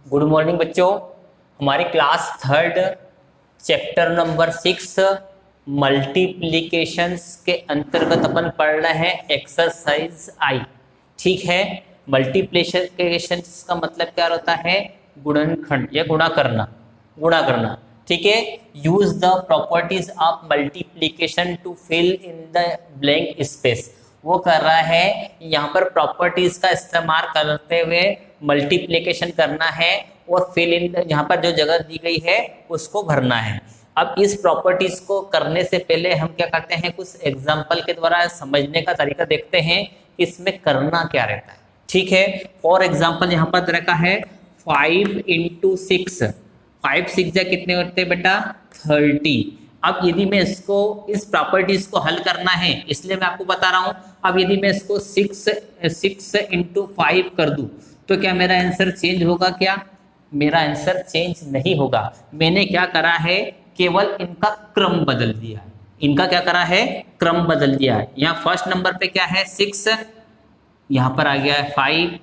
Good morning बच्चों। हमारी class third chapter number 6 multiplications के अंतर्गत अपन पढ़ रहे हैं एक्सरसाइज आई। ठीक है, मल्टीप्लिकेशंस का मतलब क्या होता है? गुणनखंड या गुणा करना। ठीक है, use the properties of multiplication to fill in the blank space. वो कर रहा है यहाँ पर प्रॉपर्टीज का इस्तेमाल करते हुए मल्टीप्लिकेशन करना है और फिल इन यहाँ पर जो जगह दी गई है उसको भरना है। अब इस प्रॉपर्टीज को करने से पहले हम क्या करते हैं, कुछ एग्जांपल के द्वारा समझने का तरीका देखते हैं कि इसमें करना क्या रहता है। ठीक है, फॉर एग्जांपल यहाँ पर रखा है 5 × 6। 5 6 जा कितने होते हैं बेटा? 30। अब यदि मैं इसको इस प्रॉपर्टीज को हल करना है, इसलिए मैं आपको बता रहा हूं। अब यदि मैं इसको 6 × 5 कर दूं तो क्या मेरा आंसर चेंज होगा? क्या मेरा आंसर चेंज नहीं होगा। मैंने क्या करा है, केवल इनका क्रम बदल दिया है। इनका क्या करा है? क्रम बदल दिया है। यहाँ फर्स्ट नंबर पे क्या है? 6, यहाँ पर आ गया है 5,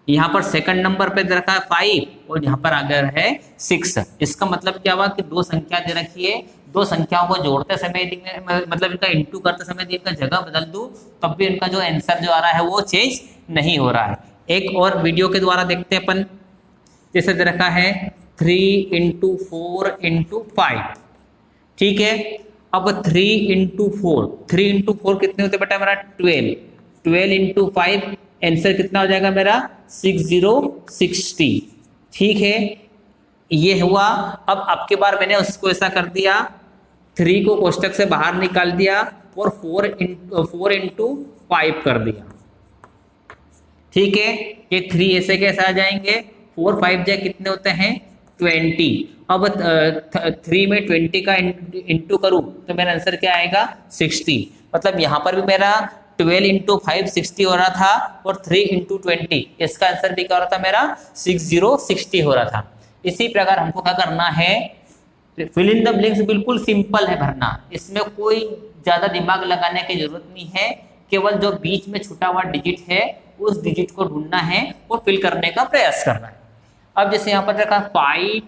यहाँ पर सेकंड नंबर पे दे रखा है 5 और यहाँ पर आ गया है 6। इसका मतलब क्या हुआ कि दो संख्या दे रखी है, दो संख्याओं को जोड़ते समय मतलब इनका इंटू करते समय इनका जगह बदल दूं तब भी इनका जो आंसर जो आ रहा है वो चेंज नहीं हो रहा है। एक और वीडियो के द्वारा देखते हैं अपन। जैसे दे रखा है 3 × 4 × 5। ठीक है, अब 3 × 4, 3 × 4 कितने होते बेटा? मेरा 12। 12 × 5 आंसर कितना हो जाएगा मेरा? 60। ठीक है, ये हुआ। अब आपके बार मैंने उसको ऐसा कर दिया, 3 को कोष्टक से बाहर निकाल दिया और 4 × 5 कर दिया। ठीक है, ये 3 ऐसे कैसे आ जाएंगे? 4 5 जा कितने होते हैं? 20। अब 3 में 20 का इंटू करूं तो मेरा आंसर क्या आएगा? 60। मतलब यहाँ पर भी मेरा 12 × 5 60 हो रहा था और 3 × 20 इसका आंसर भी क्या हो रहा था मेरा? 60 हो रहा था। इसी प्रकार हमको क्या करना है, फिल इन द ब्लैंक्स बिल्कुल सिंपल है भरना। इसमें कोई ज्यादा दिमाग लगाने की जरूरत नहीं है, केवल जो बीच में छुटा हुआ डिजिट है उस डिजिट को ढूंढना है और फिल करने का प्रयास करना है। अब जैसे यहाँ पर रखा 5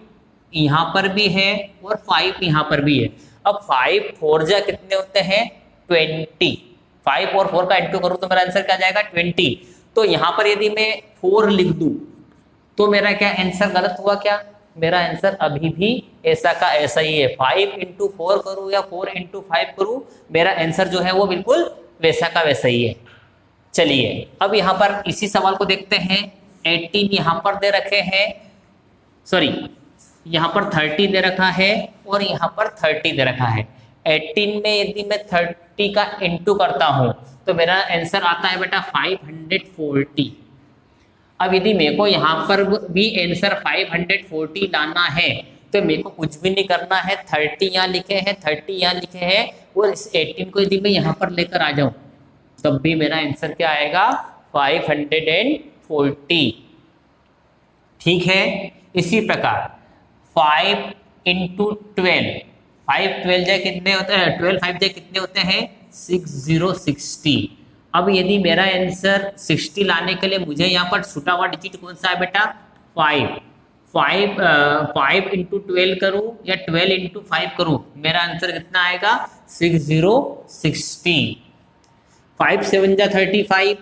यहाँ पर भी है और 5 यहाँ पर भी है। अब 5 4 जा कितने होते हैं? 20। 5 और 4 का इंटू करूँ तो मेरा आंसर क्या जाएगा? 20। तो यहाँ पर यदि मैं 4 लिख दूं तो मेरा क्या आंसर गलत हुआ? क्या मेरा आंसर अभी भी ऐसा का ऐसा ही है। 5 × 4 करूँ या 4 × 5 करूँ, मेरा आंसर जो है वो बिल्कुल वैसा का वैसा ही है। चलिए अब यहाँ पर इसी सवाल को देखते हैं। 18 यहाँ पर दे रखे हैं, सॉरी यहाँ पर 30 दे रखा है और यहाँ पर 30 दे रखा है। 18 में यदि मैं 30 का इंटू करता हूँ तो मेरा आंसर आता है बेटा 540। अब यदि मेरे को यहाँ पर भी आंसर 540 लाना है तो मेरे को कुछ भी नहीं करना है। 30 यहाँ लिखे हैं, 30 यहाँ लिखे हैं और इस 18 को यदि मैं यहाँ पर लेकर आ जाऊँ तब भी मेरा आंसर क्या आएगा? 540। ठीक है, इसी प्रकार 5 × 12, 5 12 जा कितने होते हैं? 12 5 जा कितने होते हैं? 60। अब यदि मेरा आंसर 60 लाने के लिए मुझे यहाँ पर छूटा हुआ डिजिट कौन सा है बेटा? 5 × 12 करूँ या 12 × 5 करूँ, मेरा आंसर कितना आएगा? 60। 5 7 जा 35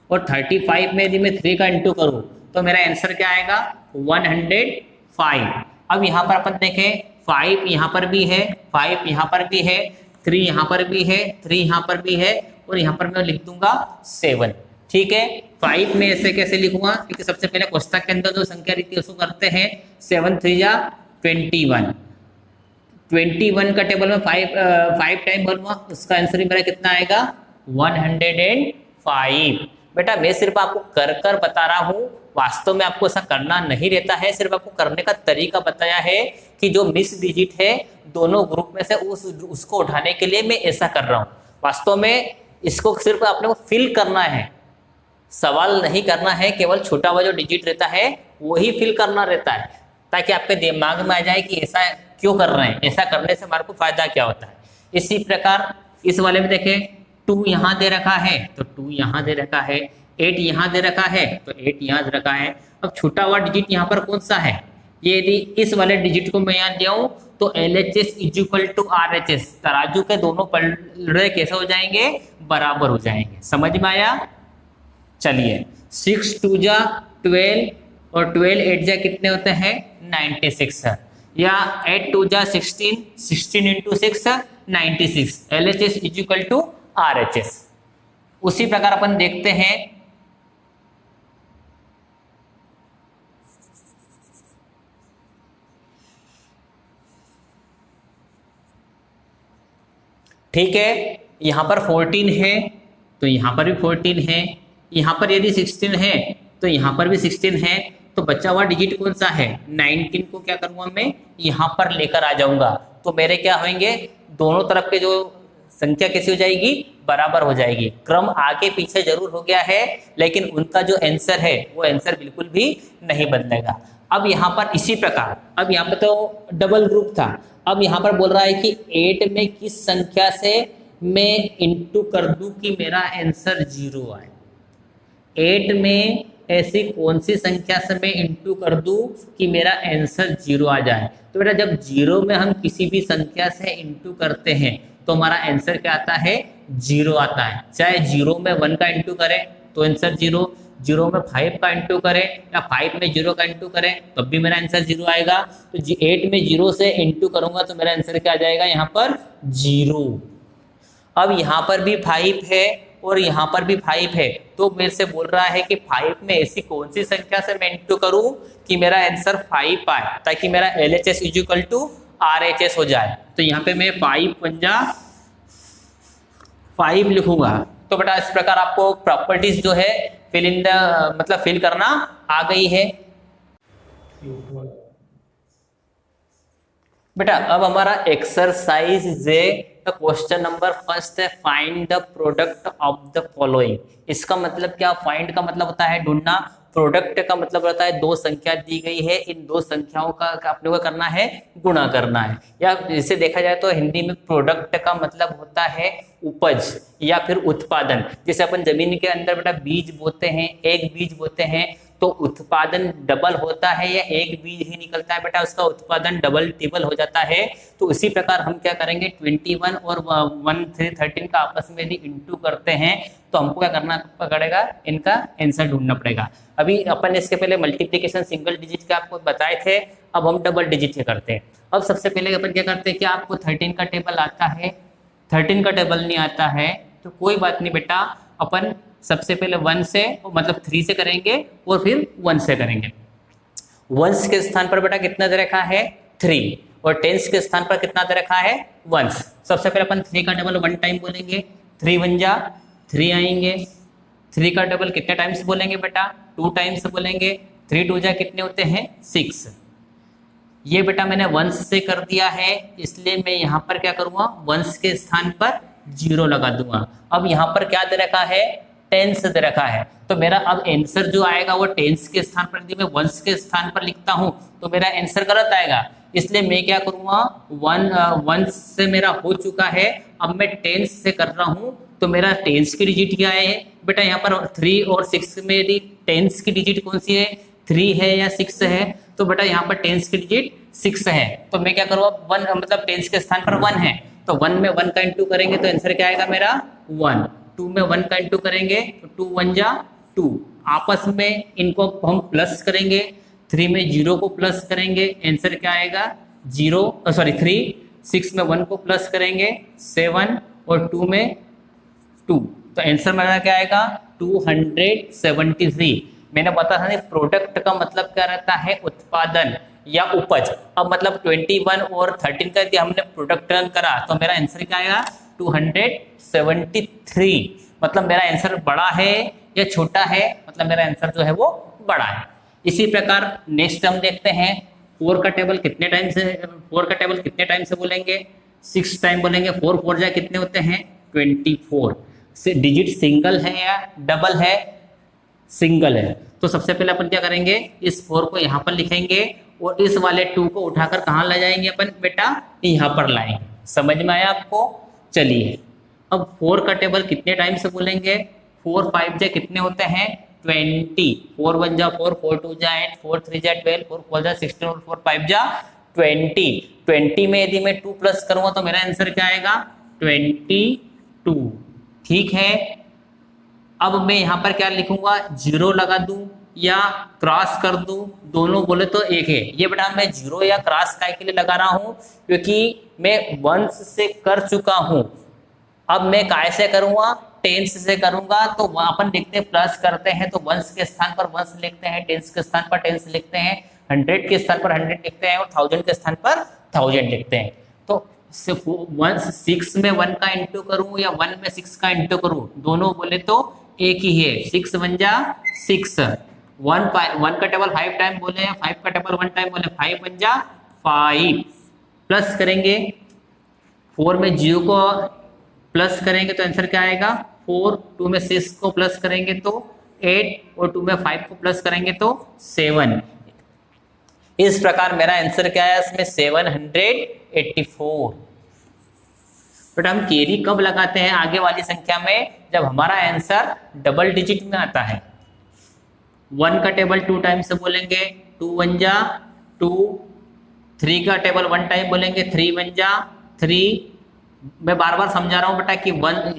और 35 में यदि मैं 3 का इंटू करूँ तो मेरा आंसर क्या आएगा? 105। अब यहाँ पर अपन देखें 5 यहाँ पर भी है, 5 यहाँ पर भी है, 3 यहाँ पर भी है, 3 यहाँ पर भी है और यहाँ पर मैं लिख दूंगा 7। ठीक है, 5 में ऐसे कैसे लिखूंगा? क्योंकि सबसे पहले कोष्टक के अंदर जो संख्या रहती है उसको करते हैं। 7 3 जा 21। 21 का टेबल में 5 टाइम भरूंगा, उसका आंसर भी मेरा कितना आएगा? 105। बेटा मैं सिर्फ आपको कर कर बता रहा हूँ, वास्तव में आपको ऐसा करना नहीं रहता है। सिर्फ आपको करने का तरीका बताया है कि जो मिस डिजिट है दोनों ग्रुप में से उसको उठाने के लिए मैं ऐसा कर रहा हूँ। वास्तव में इसको सिर्फ आपने को फिल करना है, सवाल नहीं करना है। केवल छोटा हुआ जो डिजिट रहता है वही फिल करना रहता है, ताकि आपके दिमाग में आ जाए कि ऐसा क्यों कर रहे हैं, ऐसा करने से हमारे को फायदा क्या होता है। इसी प्रकार इस वाले में देखें 2 यहाँ दे रखा है तो 2 यहाँ दे रखा है, 8 यहाँ दे रखा है तो 8 यहाँ दे रखा है। अब छूटा हुआ डिजिट यहाँ पर कौन सा है, ये यदि इस वाले डिजिट को मैं यहाँ ले आऊं तो LHS is equal to RHS, तराजू के दोनों पलड़े कैसे हो जाएंगे, बराबर हो जाएंगे। समझ में आया? चलिए 6 2 जा 12 और 12 8 जा कितने होते हैं 96 है, या 8 2 जा 16 16 into 6 96, LHS is equal to RHS। उसी प्रकार अपन देखते हैं ठीक है, यहां पर 14 है तो यहां पर भी 14 है, यहां पर यदि 16 है तो यहां पर भी 16 है, तो बचा हुआ डिजिट कौन सा है 19 को क्या करूंगा मैं यहां पर लेकर आ जाऊंगा, तो मेरे क्या होंगे दोनों तरफ के जो संख्या कैसी हो जाएगी, बराबर हो जाएगी। क्रम आगे पीछे जरूर हो गया है लेकिन उनका जो आंसर है वो आंसर बिल्कुल भी नहीं बदलेगा। अब यहाँ पर इसी प्रकार, अब यहाँ पर तो डबल ग्रुप था, अब यहाँ पर बोल रहा है कि 8 में किस संख्या से मैं इंटू कर दूं कि मेरा आंसर 0 आए। 8 में ऐसी कौन सी संख्या से मैं इंटू कर दूं कि मेरा आंसर 0 आ जाए। तो बेटा जब 0 में हम किसी भी संख्या से इंटू करते हैं तो हमारा आंसर क्या आता है 0 आता है। चाहे 0 में 1 का इंटू करें तो आंसर 0, 0 में 5 का इंटू करें या 5 में 0 का इंटू करें तब भी मेरा आंसर 0 आएगा। तो 8 में 0 से इंटू करूंगा तो मेरा आंसर क्या आ जाएगा यहाँ पर 0। अब यहाँ पर भी 5 है और यहाँ पर भी 5 है, तो मेरे से बोल रहा है कि 5 में ऐसी कौन सी संख्या से मैं इंटू करूं कि मेरा आंसर 5 आए ताकि मेरा LHS is equal to RHS हो जाए। तो यहाँ पे मैं 5 पंजा 5 लिखूंगा। तो बेटा इस प्रकार आपको प्रॉपर्टीज जो है फिल इन द मतलब फिल करना आ गई है। बेटा अब हमारा एक्सरसाइज जे क्वेश्चन नंबर फर्स्ट है find the product of the following. इसका मतलब क्या, फाइंड का मतलब होता है ढूंढना, प्रोडक्ट का मतलब होता है दो संख्या दी गई है, इन दो संख्याओं का अपने को करना है गुणा करना है। या इसे देखा जाए तो हिंदी में प्रोडक्ट का मतलब होता है उपज या फिर उत्पादन। जैसे अपन जमीन के अंदर बेटा बीज बोते हैं, एक बीज बोते हैं तो उत्पादन डबल होता है या एक बीज ही निकलता है बेटा उसका उत्पादन डबल ट्रिपल हो जाता है। तो उसी प्रकार हम क्या करेंगे 21 और 13 का आपस में यदि इंटू करते हैं तो हमको क्या करना पड़ेगा, इनका आंसर ढूंढना पड़ेगा। अभी अपन इसके पहले मल्टीप्लिकेशन सिंगल डिजिट के आपको बताए थे, अब हम डबल डिजिट के करते हैं। अब सबसे पहले अपन क्या करते हैं कि आपको 13 का टेबल आता है, 13 का टेबल नहीं आता है तो कोई बात नहीं बेटा, अपन सबसे पहले 1 से मतलब 3 से करेंगे और फिर 1 से करेंगे। 1 के स्थान पर बेटा कितना दे रखा है 3 और 10 के स्थान पर कितना दे रखा है 1। सबसे पहले अपन 3 का डबल 1 टाइम बोलेंगे, 3 1 जा 3 आएंगे। 3 का डबल कितने टाइम्स बोलेंगे बेटा 2 टाइम्स बोलेंगे, 3 2 जा कितने होते हैं 6। ये बेटा मैंने 1 से कर दिया है इसलिए मैं यहाँ पर क्या करूँगा 1 के स्थान पर 0 लगा दूंगा। अब यहाँ पर क्या दे रखा है 10 दे रखा है, तो मेरा अब आंसर जो आएगा वो 10 के स्थान पर यदि मैं 1 के स्थान पर लिखता हूं तो मेरा आंसर गलत आएगा। इसलिए मैं क्या करूंगा 1 से मेरा हो चुका है, अब मैं 10 से कर रहा हूं तो मेरा 10 की डिजिट क्या है बेटा, यहाँ पर 3 और 6 में यदि 10 की डिजिट कौन सी है 3 है या 6 है, तो बेटा यहाँ पर 10 की डिजिट 6 है। तो मैं क्या करूँगा 1 मतलब 10 के स्थान पर 1 है तो 1 में 1 का इंटू करेंगे तो आंसर क्या आएगा मेरा 1। 2 में 1 का इंटू करेंगे तो 2 1 जा 2, आपस में इनको हम प्लस करेंगे, 3 में 0 को प्लस करेंगे आंसर क्या आएगा 3। 6 में 1 को प्लस करेंगे 7 और 2 में 2, तो आंसर मेरा क्या आएगा 273। मैंने बताया था प्रोडक्ट का मतलब क्या रहता है उत्पादन या उपज। अब मतलब 21 और 13 का यदि हमने प्रोडक्ट रन करा तो मेरा आंसर क्या आएगा 273। मतलब मेरा आंसर बड़ा है या छोटा है, मतलब मेरा आंसर जो है वो बड़ा है। इसी प्रकार नेक्स्ट हम देखते हैं 4 का टेबल कितने टाइम से बोलेंगे 6 टाइम बोलेंगे। 4 4 जा कितने होते हैं 24। से डिजिट सिंगल है या डबल है, सिंगल है। तो सबसे पहले अपन क्या करेंगे इस 4 को यहाँ पर लिखेंगे और इस वाले 2 को उठाकर कहाँ ले जाएंगे अपन बेटा यहाँ पर लाएंगे। समझ में आया आपको? चलिए अब 4 का टेबल कितने टाइम से बोलेंगे 4 5 जा कितने होते हैं 20, 4 1 जा 4, 4 2 जा 8, 4 3 जा 12, 4 4 जा 16 और 4 5 जा 20 में यदि मैं 2 प्लस करूंगा तो मेरा आंसर क्या आएगा 22। ठीक है, अब मैं यहाँ पर क्या लिखूंगा, जीरो लगा दूं या क्रॉस कर दूं, दोनों बोले तो एक है। ये बेटा मैं जीरो या क्रॉस काय के लिए लगा रहा हूं, क्योंकि मैं वंश से कर चुका हूं। अब मैं काय से करूंगा, टेंस से करूंगा। तो अपन देखते हैं प्लस करते हैं तो वंश के स्थान पर वंश लिखते हैं, टेंस के स्थान पर टेंस लिखते हैं, 100 के स्थान पर 100 लिखते हैं और 1000 के स्थान पर 1000 लिखते हैं। तो 6 में 1 का इंटू करूं या 1 में 6 का इंटू करूं, दोनों बोले तो एक ही है। 6 1 जा 6, 1 का टेबल 5 टाइम बोले, 5 का टेबल 1 टाइम बोले, 5 1 जा 5। प्लस करेंगे 4 में 0 को प्लस करेंगे तो आंसर क्या आएगा 4, 2 में 6 को प्लस करेंगे तो 8 और 2 में 5 को प्लस करेंगे तो 7। इस प्रकार मेरा आंसर क्या है इसमें 784। बट हम कैरी कब लगाते हैं आगे वाली संख्या में, जब हमारा आंसर डबल डिजिट में आता है। 1 का टेबल 2 टाइम से बोलेंगे, 2 1 जा 2, 3 का टेबल 1 टाइम बोलेंगे, 3 1 जा 3। मैं बार बार समझा रहा हूं बेटा कि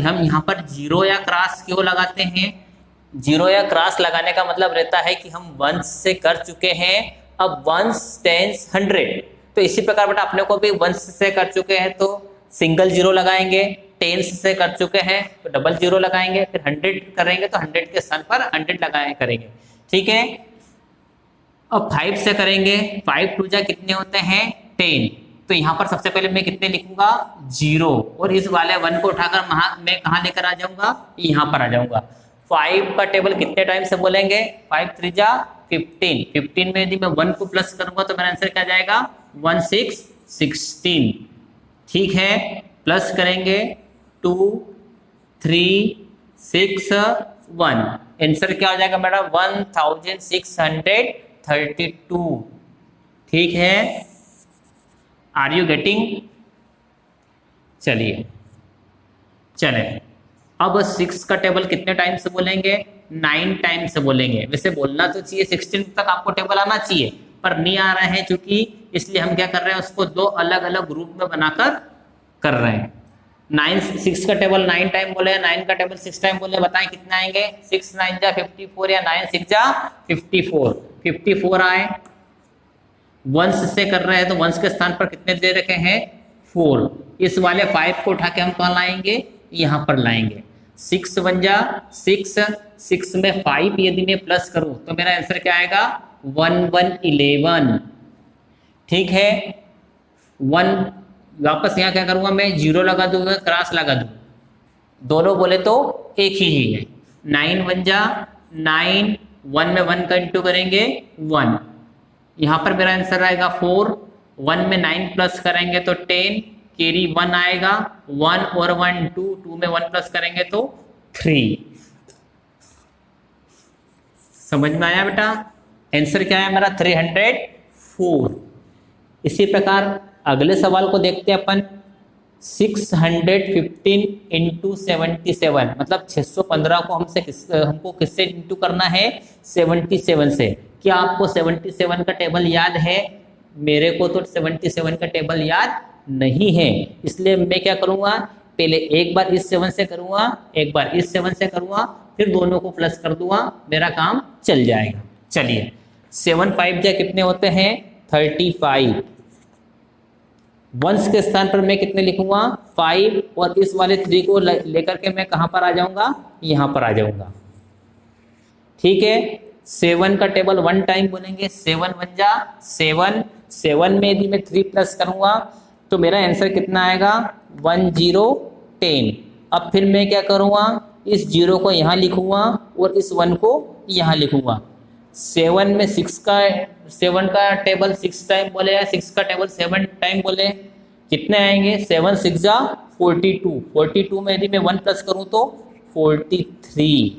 हम यहाँ पर जीरो या क्रॉस क्यों लगाते हैं। जीरो या क्रॉस लगाने का मतलब रहता है कि हम वंश से कर चुके हैं, अब वंश टेंस 100। तो इसी प्रकार बेटा अपने को भी वंश से कर चुके हैं तो सिंगल जीरो लगाएंगे, टेंस से कर चुके हैं तो डबल जीरो लगाएंगे, फिर 100 करेंगे तो 100 के स्थान पर 100 लगाए करेंगे। ठीक है, अब 5 से करेंगे, 5 2 जा कितने होते हैं 10। तो यहाँ पर सबसे पहले मैं कितने लिखूंगा 0, और इस वाले 1 को उठाकर मैं कहाँ लेकर आ जाऊंगा, यहाँ पर आ जाऊंगा। 5 का टेबल कितने टाइम से बोलेंगे, 5 3 जा 15, 15 में यदि मैं 1 को प्लस करूंगा तो मेरा आंसर क्या जाएगा 1 6 16। ठीक है, प्लस करेंगे 2 3 6 1, आंसर क्या हो जाएगा मेरा 1632। ठीक है, आर यू गेटिंग। चलिए चले, अब 6 का टेबल कितने टाइम से बोलेंगे 9 टाइम से बोलेंगे। वैसे बोलना तो चाहिए 16 तक आपको टेबल आना चाहिए, पर नहीं आ रहे हैं चूंकि, इसलिए हम क्या कर रहे हैं उसको 2 अलग अलग ग्रुप में बनाकर कर रहे हैं। 6 का टेबल 9 टाइम बोले, 9 का टेबल 6 टाइम बोले, बताएं कितना आएंगे 6 9 जा 54 या 9 6 जा 54 आए। वंश से कर रहे हैं तो वंश के स्थान पर कितने दे रखे हैं 4। इस वाले 5 को उठा के हम कहाँ लाएंगे, यहाँ पर लाएंगे। 6 1 जा 6, 6 में 5 यदि मैं प्लस करूं तो मेरा आंसर क्या आएगा 1 1 11। ठीक है, 1 वापस यहाँ क्या करूंगा मैं 0 लगा दूंगा, क्रॉस लगा दूं, दोनों बोले तो एक ही है। 9 1 जा 9, 1 में 1 का इंटू करेंगे 1, यहाँ पर मेरा आंसर आएगा 4। 1 में 9 प्लस करेंगे तो 10, कैरी 1 आएगा, 1 और 1 2, 2 में 1 प्लस करेंगे तो 3। समझ में आया बेटा, आंसर क्या है मेरा 304। इसी प्रकार अगले सवाल को देखते हैं अपन। 615 इंटू 77, मतलब 615 को हमको किससे इंटू करना है 77 से। क्या आपको 77 का टेबल याद है? मेरे को तो 77 का टेबल याद नहीं है, इसलिए मैं क्या करूंगा, पहले एक बार इस 7 से करूंगा, एक बार इस 7 से करूंगा, फिर दोनों को प्लस कर दूंगा, मेरा काम चल जाएगा। चलिए 7 5 जा कितने होते हैं 35। वंश के स्थान पर मैं कितने लिखूंगा 5, और इस वाले 3 को लेकर के मैं कहां पर आ जाऊंगा, यहां पर आ जाऊंगा। ठीक है, 7 का टेबल 1 टाइम बोलेंगे, 7 1 जा 7, 7 में यदि मैं 3 प्लस करूंगा तो मेरा आंसर कितना आएगा 1 0 10। अब फिर मैं क्या करूंगा, इस 0 को यहाँ लिखूंगा और इस 1 को यहाँ लिखूंगा। 7 में 7 का टेबल 6 टाइम बोले या 6 का टेबल 7 टाइम बोले, कितने आएंगे 7 6 जा 42, 42 में यदि मैं 1 प्लस करूं तो 43।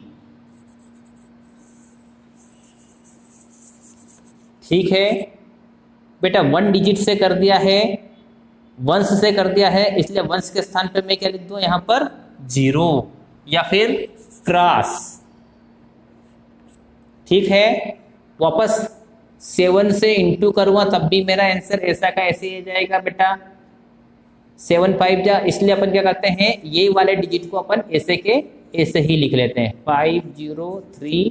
ठीक है बेटा, 1 डिजिट से कर दिया है, वंश से कर दिया है, इसलिए वंश के स्थान पर मैं क्या लिख दूं यहाँ पर 0, या फिर क्रॉस, ठीक है। वापस 7 से इंटू करूँगा तब भी मेरा आंसर ऐसा का ऐसे ही जाएगा बेटा, 7 5 जा, इसलिए अपन क्या करते हैं, ये वाले डिजिट को अपन ऐसे के ऐसे ही लिख लेते हैं, 5 0 3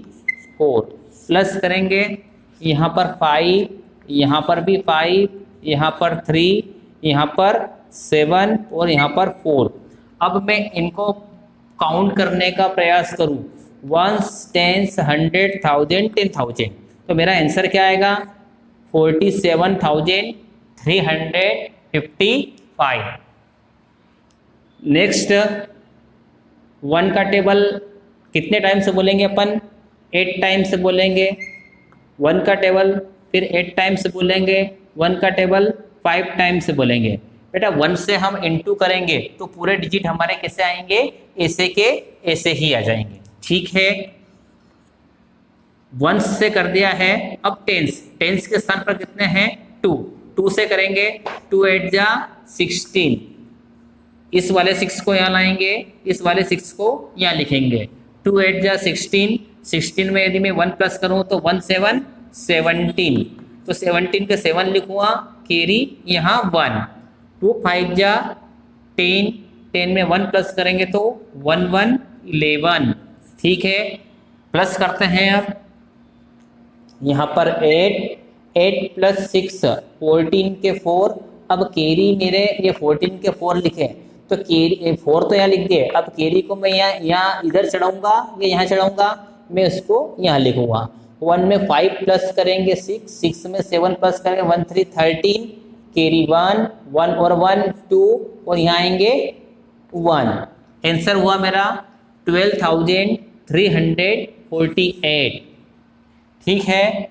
4, प्लस करेंगे यहाँ पर 5, यहाँ पर भी 5, यहाँ पर 3, यहाँ पर 7 और यहाँ पर 4। अब मैं इनको काउंट करने का प्रयास करूँ, 1 10 100 1000 10,000, तो मेरा आंसर क्या आएगा, 47,355। नेक्स्ट 1 का टेबल कितने टाइम से बोलेंगे अपन, 8 टाइम से बोलेंगे 1 का टेबल, फिर 8 टाइम से बोलेंगे 1 का टेबल, 5 टाइम से बोलेंगे। बेटा 1 से हम इंटू करेंगे तो पूरे डिजिट हमारे कैसे आएंगे, ऐसे के ऐसे ही आ जाएंगे, ठीक है। 1 से कर दिया है, अब टेंस के स्थान पर कितने हैं, 2 से करेंगे, 2 8 जा 16, इस वाले 6 को यहाँ लाएंगे, इस वाले 6 को यहाँ लिखेंगे, 2 8 जा 16, 16 में यदि मैं 1 प्लस करूँ तो 1 7 17, तो 17 के 7 लिखूँगा, कैरी यहाँ 1, 2 5 जा 10, 10 में 1 प्लस करेंगे तो 1 1 11, ठीक है। प्लस करते हैं अब, यहाँ पर 8 प्लस 6 14 के 4, अब कैरी मेरे ये 14 के 4 लिखे, तो कैरी 4 तो यहाँ लिख दिए, अब कैरी को मैं यहाँ इधर चढ़ाऊंगा या यहाँ चढ़ाऊंगा, मैं उसको यहाँ लिखूंगा। 1 में 5 प्लस करेंगे 6 में 7 प्लस करेंगे 1 3 13, कैरी 1 1 और 1 2 और यहाँ आएंगे 1, आंसर हुआ मेरा 12,348, ठीक है।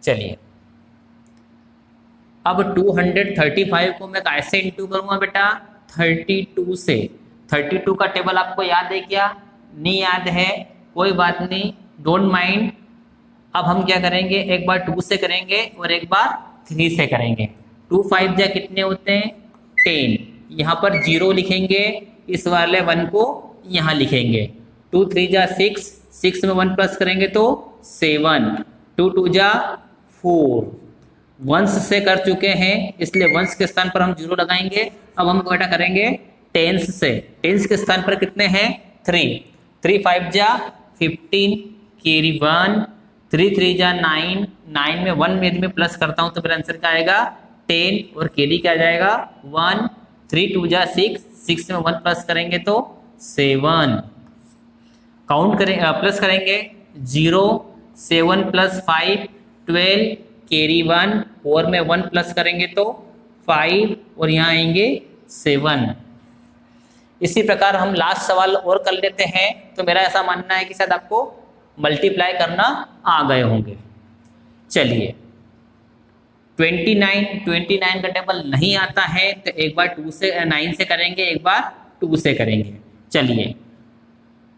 चलिए अब 235 को मैं कैसे इंटू करूंगा बेटा, 32 से। 32 का टेबल आपको याद है क्या, नहीं याद है, कोई बात नहीं, डोंट माइंड। अब हम क्या करेंगे, एक बार 2 से करेंगे और एक बार 3 से करेंगे। 2 5 जा कितने होते हैं, 10, यहाँ पर 0 लिखेंगे, इस वाले 1 को यहाँ लिखेंगे, 2 3 जा 6, 6 में 1 प्लस करेंगे तो 7, 2 2 जा 4, वंस से कर चुके हैं इसलिए वंस के स्थान पर हम 0 लगाएंगे। अब हम बेटा करेंगे टेंस से, टेंस के स्थान पर कितने हैं, 3, 3 5 जा 15, कैरी 1, 3 3 जा 9, 9 में 1 में यदि मैं प्लस करता हूं तो मेरा आंसर क्या आएगा, 10 और कैरी क्या जाएगा 1, 3 2 जा 6, 6 में 1 प्लस करेंगे तो 7, काउंट करें प्लस करेंगे 0 7 प्लस 5 12, कैरी 1, 4 में 1 प्लस करेंगे तो 5 और यहाँ आएंगे 7। इसी प्रकार हम लास्ट सवाल और कर लेते हैं। तो मेरा ऐसा मानना है कि शायद आपको मल्टीप्लाई करना आ गए होंगे। चलिए 29 का टेबल नहीं आता है तो एक बार 9 से करेंगे, एक बार 2 से करेंगे। चलिए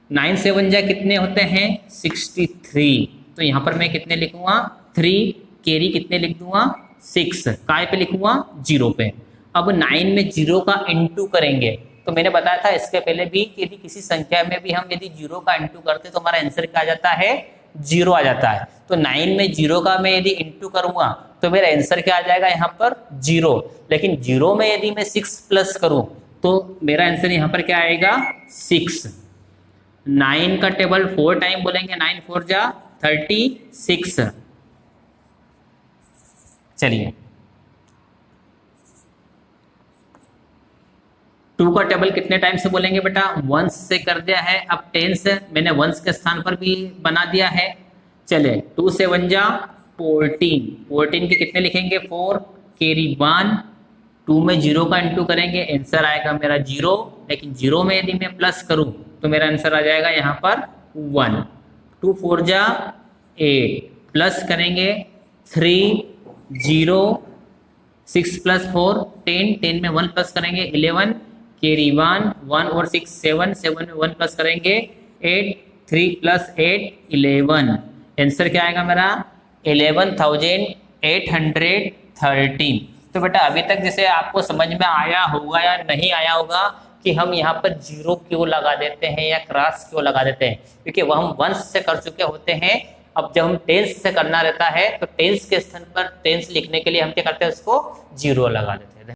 9 7 जा कितने होते हैं, 63, तो यहाँ पर मैं कितने लिखूंगा 3, कैरी कितने लिख दूंगा 6, काय पे लिखूंगा 0 पे। अब 9 में 0 का इंटू करेंगे, तो मैंने बताया था इसके पहले भी कि यदि किसी संख्या में भी हम यदि 0 का इंटू करते तो हमारा आंसर क्या आ जाता है, 0 आ जाता है। तो 9 में 0 का मैं यदि इंटू करूंगा तो मेरा आंसर क्या आ जाएगा यहाँ पर 0, लेकिन 0 में यदि मैं 6 प्लस करूं तो मेरा आंसर यहाँ पर क्या आएगा 6। 9 का टेबल 4 टाइम बोलेंगे, 9 4 जा 36। चलिए 2 का टेबल कितने टाइम से बोलेंगे बेटा, 1 से कर दिया है। अब 10 से मैंने 1 के स्थान पर भी बना दिया है। चले 2 से 1 जा 14, 14 के कितने लिखेंगे 4, कैरी 1, 2 में 0 का इंटू करेंगे, आंसर आएगा मेरा 0, लेकिन 0 में यदि मैं प्लस करूं तो मेरा आंसर आ जाएगा यहाँ पर 1। 2 4 जा 8, प्लस करेंगे 3 0, 6 प्लस 4 10, 10 में 1 प्लस करेंगे 11, कैरी 1, 1 और 6 7, 7 में 1 प्लस करेंगे 8, 3 प्लस 8 11, आंसर क्या आएगा मेरा 11,813। तो बेटा अभी तक जैसे आपको समझ में आया होगा या नहीं आया होगा कि हम यहाँ पर जीरो क्यों लगा देते हैं या क्रॉस क्यों लगा देते हैं, क्योंकि वह हम वंश से कर चुके होते हैं। अब जब हम टेंस से करना रहता है तो टेंस के स्थान पर टेंस लिखने के लिए हम क्या करते हैं, उसको जीरो लगा देते हैं।